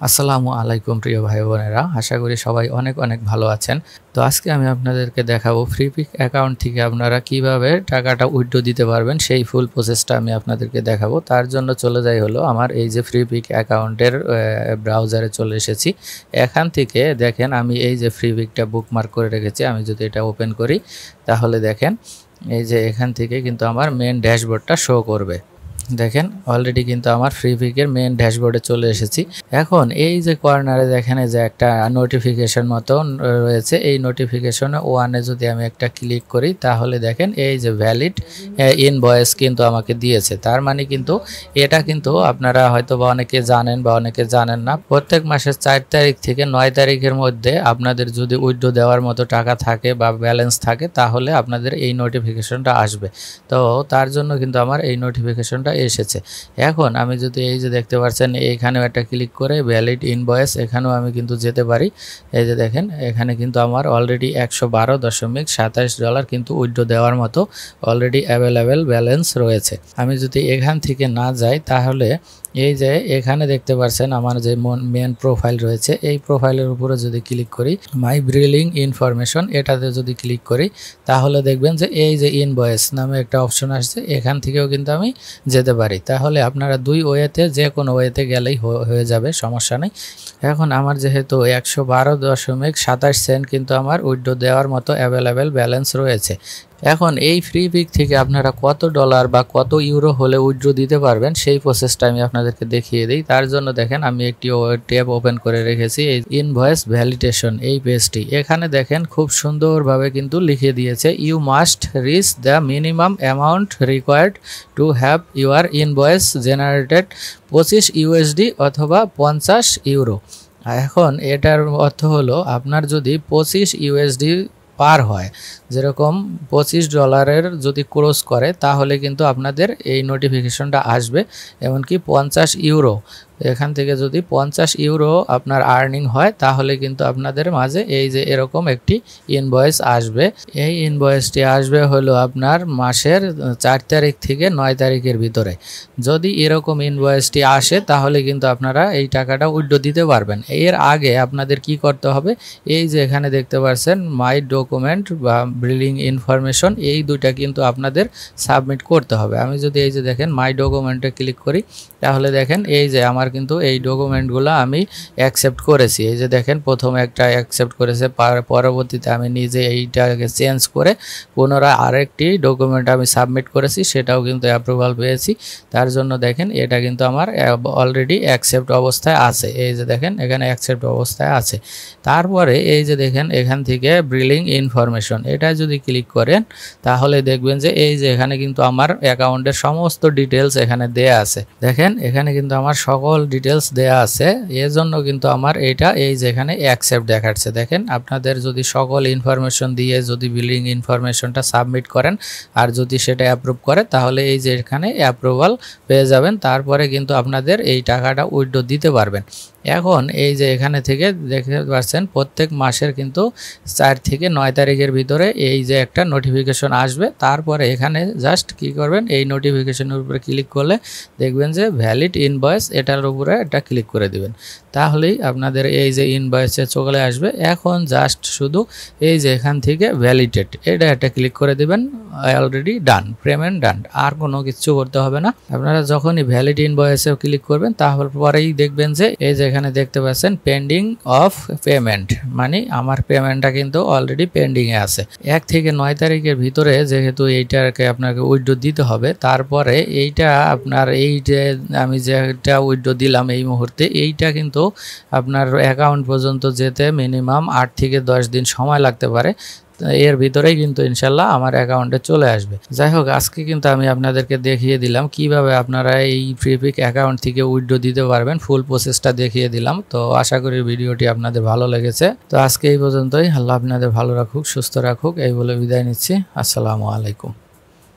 আসসালামু আলাইকুম প্রিয় ভাই বোনেরা, আশা করি সবাই অনেক অনেক ভালো আছেন। তো আজকে আমি আপনাদেরকে দেখাবো ফ্রিপিক অ্যাকাউন্ট থেকে আপনারা কিভাবে টাকাটা উইথড্র দিতে পারবেন, সেই ফুল প্রসেসটা আমি আপনাদেরকে দেখাবো। তার জন্য চলে যাই হলো আমার এই যে ফ্রিপিক অ্যাকাউন্টের ব্রাউজারে চলে এসেছি। এখান থেকে দেখেন আমি এই যে ফ্রিপিকটা বুকমার্ক করে রেখেছি। আমি যদি এটা ওপেন করি তাহলে দেখেন এই যে এখান থেকে কিন্তু আমার মেন ড্যাশবোর্ডটা শো করবে। দেখেন অলরেডি কিন্তু আমার ফ্রিপিকের মেন ড্যাশবোর্ডে চলে এসেছি। এখন এই যে কর্নারে দেখেন যে একটা নোটিফিকেশন মতন রয়েছে, এই নোটিফিকেশনে ওয়ানে যদি আমি একটা ক্লিক করি তাহলে দেখেন এই যে ভ্যালিড ইনভয়েস কিন্তু আমাকে দিয়েছে। তার মানে কিন্তু এটা কিন্তু আপনারা হয়তো বা অনেকে জানেন বা অনেকে জানেন না, প্রত্যেক মাসের 4 তারিখ থেকে 9 তারিখের মধ্যে আপনাদের যদি উইথড্র দেওয়ার মতো টাকা থাকে বা ব্যালেন্স থাকে তাহলে আপনাদের এই নোটিফিকেশনটা আসবে। তো তার জন্য কিন্তু আমার এই নোটিফিকেশনটা এসেছে। এখন আমি যদি এই যে দেখতে পাচ্ছেন এইখানেও একটা ক্লিক করে ভ্যালিড ইনভয়েস, এখানেও আমি কিন্তু যেতে পারি। এই যে দেখেন এখানে কিন্তু আমার অলরেডি $112.27 কিন্তু উইথড্র দেওয়ার মতো অলরেডি অ্যাভেলেবেল ব্যালেন্স রয়েছে। আমি যদি এখান থেকে না যাই তাহলে এই যে এখানে দেখতে পাচ্ছেন আমার যে মেন প্রোফাইল রয়েছে, এই প্রোফাইলের উপরে যদি ক্লিক করি মাই ব্রিলিং ইনফরমেশন, এটাতে যদি ক্লিক করি তাহলে দেখবেন যে এই যে ইনভয়েস নামে একটা অপশন আসছে, এখান থেকেও কিন্তু আমি যেতে পারি। তাহলে আপনারা দুই ওয়েতে যে কোনো ওয়েতে গেলেই হয়ে যাবে, সমস্যা নেই। এখন আমার যেহেতু $112.27 কিন্তু আমার উইথড্র দেওয়ার মতো অ্যাভেলেবেল ব্যালেন্স রয়েছে। এখন এই ফ্রিপিক থেকে আপনারা কত ডলার বা কত ইউরো হলে উইথড্র দিতে পারবেন সেই প্রসেসটা আমি আপনাদেরকে দেখিয়ে দিই। তার জন্য দেখেন আমি একটি ট্যাব ওপেন করে রেখেছি, এই ইনভয়েস ভ্যালিডেশন এই পেজটি। এখানে দেখেন খুব সুন্দরভাবে কিন্তু লিখে দিয়েছে you must reach the minimum amount required to have your invoice generated $25 অথবা €50। এখন এটার অর্থ হলো আপনার যদি $25 পার হয়, যেরকম $25 যদি ক্রস করে তাহলে কিন্তু আপনাদের এই নোটিফিকেশনটা আসবে। এমনকি €50 এখান থেকে যদি €50 আপনার আর্নিং হয় তাহলে কিন্তু আপনাদের মাঝে এই যে এরকম একটি ইনভয়েস আসবে। এই ইনভয়েসটি আসবে হলো আপনার মাসের 4 তারিখ থেকে 9 তারিখের ভিতরে। যদি এরকম ইনভয়েসটি আসে তাহলে কিন্তু আপনারা এই টাকাটা উইথড্র দিতে পারবেন। এর আগে আপনাদের কি করতে হবে, এই যে এখানে দেখতে পাচ্ছেন মাই ডকুমেন্ট বা বিলিং ইনফরমেশন, এই দুইটা কিন্তু আপনাদের সাবমিট করতে হবে। আমি যদি এই যে দেখেন মাই ডকুমেন্টে ক্লিক করি তাহলে দেখেন এই যে আমার কিন্তু এই ডকুমেন্টগুলো আমি অ্যাকসেপ্ট করেছি। এই যে দেখেন প্রথমে একটা অ্যাকসেপ্ট করেছে, পরবর্তীতে আমি নিজে এইটাকে চেঞ্জ করে পুনরায় আরেকটি ডকুমেন্ট আমি সাবমিট করেছি, সেটাও কিন্তু অ্যাপ্রুভাল পেয়েছি। তার জন্য দেখেন এটা কিন্তু আমার অলরেডি অ্যাকসেপ্ট অবস্থায় আছে। এই যে দেখেন এখানে অ্যাকসেপ্ট অবস্থায় আছে। তারপরে এই যে দেখেন এখান থেকে বিলিং ইনফরমেশন, এটা যদি ক্লিক করেন তাহলে দেখবেন যে এই যে এখানে কিন্তু আমার অ্যাকাউন্টের সমস্ত ডিটেলস এখানে দেয়া আছে। দেখেন এখানে কিন্তু আমার সকল ডিটেলস দেয়া আছে। এর জন্য কিন্তু আমার এটা এই যে এখানে অ্যাকসেপ্ট দেখাচ্ছে। দেখেন আপনাদের যদি সকল ইনফরমেশন দিয়ে যদি বিলিং ইনফরমেশনটা সাবমিট করেন আর যদি সেটা অ্যাপ্রুভ করে তাহলে এই যে এখানে অ্যাপ্রুভাল পেয়ে যাবেন। তারপরে কিন্তু আপনাদের এই টাকাটা উইথড্র দিতে পারবেন। এখন এই যে এখানে থেকে দেখতে পাচ্ছেন প্রত্যেক মাসের কিন্তু 4 থেকে 9 তারিখের ভিতরে এই যে একটা নোটিফিকেশন আসবে। তারপরে এখানে জাস্ট কি করবেন, এই নোটিফিকেশনের উপরে ক্লিক করলে দেখবেন যে ভ্যালিড ইনভয়েস, এটার উপরে একটা ক্লিক করে দিবেন, তাহলেই আপনাদের এই যে ইনভয়েসে চলে আসবে। এখন জাস্ট শুধু এই যে এখান থেকে ভ্যালিডেট, এটা একটা ক্লিক করে দিবেন, অলরেডি ডান, পেমেন্ট ডান, আর কোনো কিছু করতে হবে না। আপনারা যখনই ভ্যালিড ইনভয়েসে ক্লিক করবেন তারপরেই দেখবেন যে এই যে এখানে দেখতে পাচ্ছেন পেন্ডিং অফ পেমেন্ট, মানে আমার পেমেন্টটা কিন্তু অলরেডি পেন্ডিংয়ে আছে। 1 থেকে 9 তারিখের ভিতরে যেহেতু এইটাকে আপনাকে উইথড্র দিতে হবে, তারপরে এইটা আপনার এই যে আমি যেটা উইথড্র দিলাম এই মুহূর্তে, এইটা কিন্তু আপনার অ্যাকাউন্ট পর্যন্ত যেতে মিনিমাম 8 থেকে 10 দিন সময় লাগতে পারে। এর ভিতরেই কিন্তু ইনশাল্লাহ আমার অ্যাকাউন্টে চলে আসবে। যাই হোক, আজকে কিন্তু আমি আপনাদেরকে দেখিয়ে দিলাম কিভাবে আপনারা এই ফ্রিপিক অ্যাকাউন্ট থেকে উইথড্র দিতে পারবেন, ফুল প্রসেসটা দেখিয়ে দিলাম। তো আশা করি ভিডিওটি আপনাদের ভালো লেগেছে। তো আজকে এই পর্যন্তই। আল্লাহ আপনাদের ভালো রাখুক, সুস্থ রাখুক, এই বলে বিদায় নিচ্ছি। আসসালামু আলাইকুম।